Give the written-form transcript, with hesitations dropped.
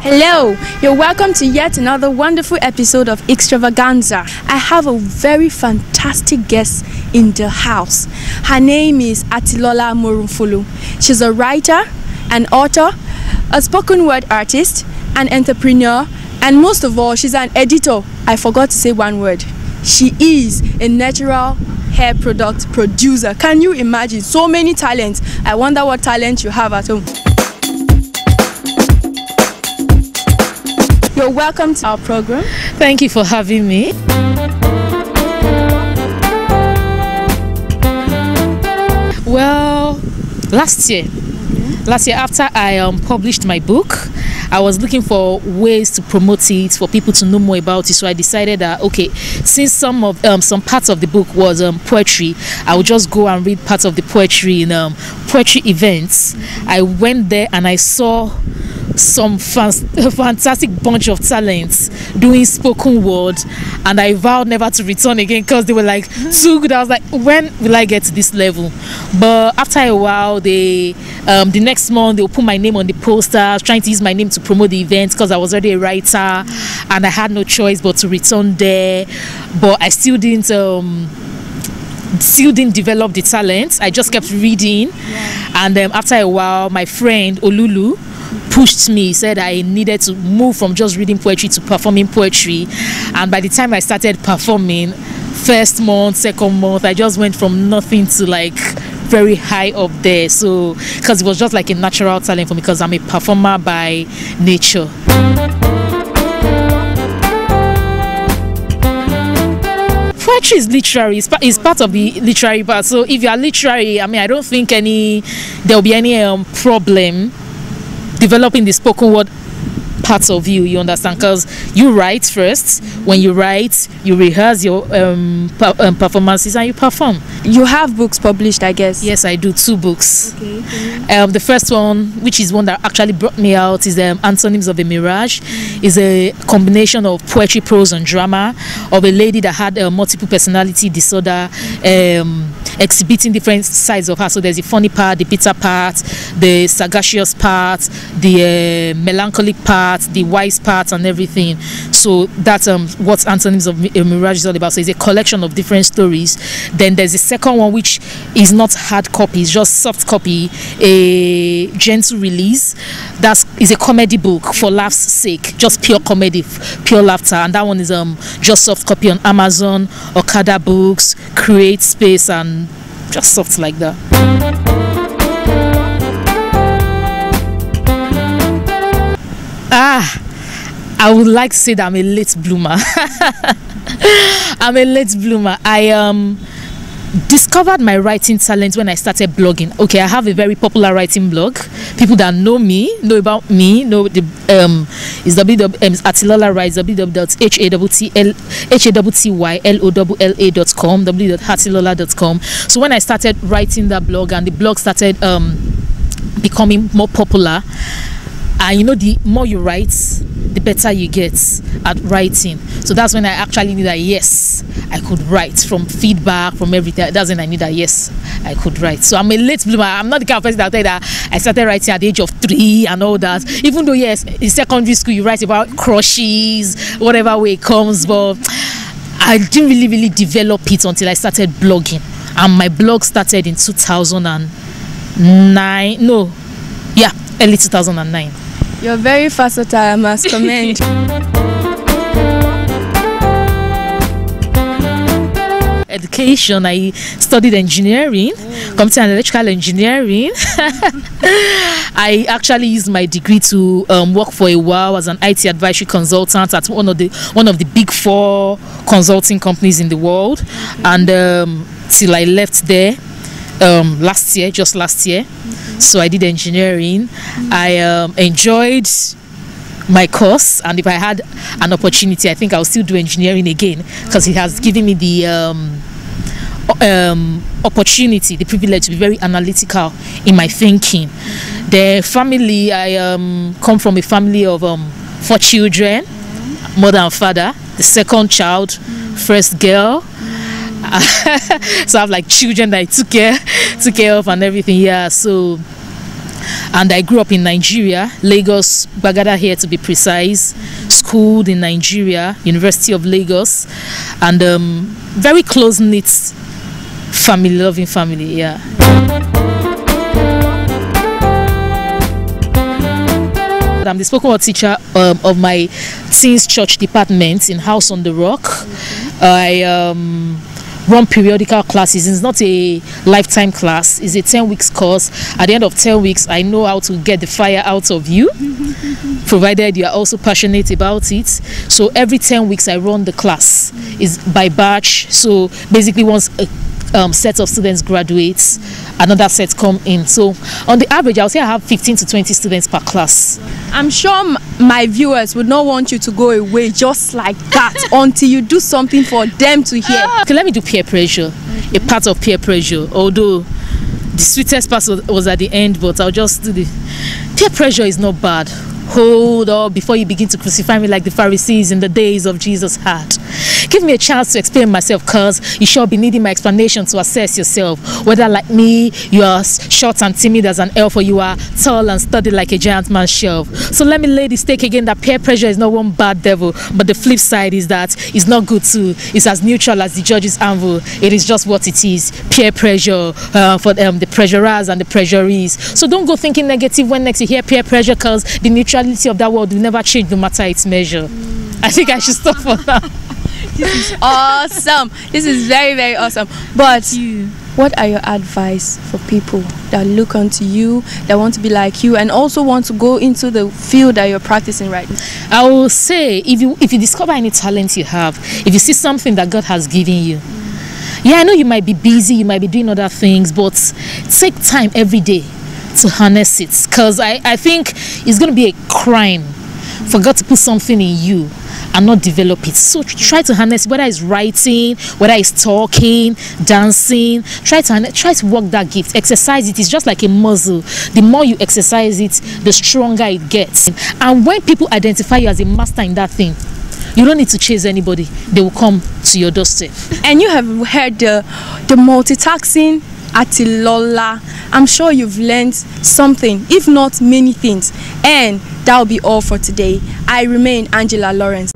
Hello, you're welcome to yet another wonderful episode of Extravaganza. I have a very fantastic guest in the house. Her name is Atilola Moronfolu. She's a writer, an author, a spoken word artist, an entrepreneur, and most of all, she's an editor. I forgot to say one word. She is a natural hair product producer. Can you imagine? So many talents. I wonder what talent you have at home. You're welcome to our program. Thank you for having me. Well, last year after I published my book, I was looking for ways to promote it, for people to know more about it. So I decided that, okay, since some parts of the book was poetry, I would just go and read parts of the poetry in poetry events. I went there and I saw some fantastic bunch of talents doing spoken word, and I vowed never to return again because they were like too good. I was like, when will I get to this level? But after a while, the next month they'll put my name on the posters, trying to use my name to promote the event because I was already a writer, and I had no choice but to return there. But I still didn't develop the talent. I just kept reading, and after a while, my friend Olulu pushed me, said I needed to move from just reading poetry to performing poetry. And by the time I started performing, first month, second month, I just went from nothing to like very high up there. So because it was just like a natural talent for me, because I'm a performer by nature. Poetry is literary. It's part of the literary part. So if you are literary, I mean, I don't think there will be any problem developing the spoken word parts of you understand, because you write first. When you write, you rehearse your performances and you perform. You have books published, I guess. Yes, I do, 2 books. Okay. The first one, which is one that actually brought me out, is Antonyms of a Mirage. Is a combination of poetry, prose and drama of a lady that had a multiple personality disorder, exhibiting different sides of her. So there's the funny part, the bitter part, the sagacious part, the melancholic part, the wise part, and everything. So that's what Antonyms of a Mirage is all about. So it's a collection of different stories. Then there's the second one, which is not hard copy, it's just soft copy, a gentle release. That is a comedy book for laughs sake, just pure comedy, pure laughter. And that one is just soft copy on Amazon, Okada Books, Create Space, and just soft like that. I would like to say that I'm a late bloomer. I'm a late bloomer. I discovered my writing talent when I started blogging. Okay, I have a very popular writing blog. People that know me, know about me, know the is Atilola writes www.hattylolla.com, www.atilola.com. So when I started writing that blog and the blog started becoming more popular, and you know, the more you write, the better you get at writing. So that's when I actually knew that yes, I could write, from feedback, from everything. That's when I knew that yes, I could write. So I'm a late bloomer. I'm not the kind of person that will tell you that I started writing at the age of 3 and all that. Even though yes, in secondary school you write about crushes, whatever way it comes, but I didn't really develop it until I started blogging. And my blog started in 2009. No, yeah, early 2009. You're very versatile, I must commend. Education, I studied engineering, computer and electrical engineering. I actually used my degree to work for a while as an IT advisory consultant at one of the big 4 consulting companies in the world, and till I left there just last year. So I did engineering. I enjoyed my course, and if I had an opportunity, I think I'll still do engineering again, because it has given me the opportunity, the privilege to be very analytical in my thinking. The family, I come from a family of 4 children, mother and father. The second child, first girl. So I have like children that I took care of and everything. Yeah, so, and I grew up in Nigeria, Lagos, Bagada here to be precise. Schooled in Nigeria, University of Lagos, and very close-knit family, loving family. Yeah. I'm the spoken word teacher of my teens church department in House on the Rock. I run periodical classes. It's not a lifetime class. It's a 10 weeks course. At the end of 10 weeks, I know how to get the fire out of you, provided you are also passionate about it. So every 10 weeks, I run the class. It's by batch. So basically, once a set of students graduates, another set come in. So on the average, I'll say I have 15 to 20 students per class. I'm sure my viewers would not want you to go away just like that until you do something for them to hear. Okay, let me do peer pressure. A part of peer pressure, although the sweetest part was at the end, but I'll just do the peer pressure. Is not bad. Hold up before you begin to crucify me like the Pharisees in the days of Jesus had. Give me a chance to explain myself, cause you sure be needing my explanation to assess yourself. Whether like me, you are short and timid as an elf, or you are tall and sturdy like a giant man's shelf. So let me lay the stake again that peer pressure is not one bad devil, but the flip side is that it's not good too. It's as neutral as the judge's anvil. It is just what it is. Peer pressure for the pressurers and the pressurees. So don't go thinking negative when next you hear peer pressure, cause the neutrality of that word will never change no matter its measure. I think I should stop for now. This is awesome. This is very, very awesome. But what are your advice for people that look onto you, that want to be like you, and also want to go into the field that you're practicing right now? I will say, if you discover any talent you have, if you see something that God has given you, yeah, I know you might be busy, you might be doing other things, but take time every day to harness it, because I think it's going to be a crime for God to put something in you and not develop it. So try to harness, whether it's writing, whether it's talking, dancing, try to work that gift, exercise it. It's just like a muscle. The more you exercise it, the stronger it gets. And when people identify you as a master in that thing, you don't need to chase anybody. They will come to your doorstep. And you have heard the multitasking Atilola. I'm sure you've learned something, if not many things. And that'll be all for today. I remain Angela Lawrence.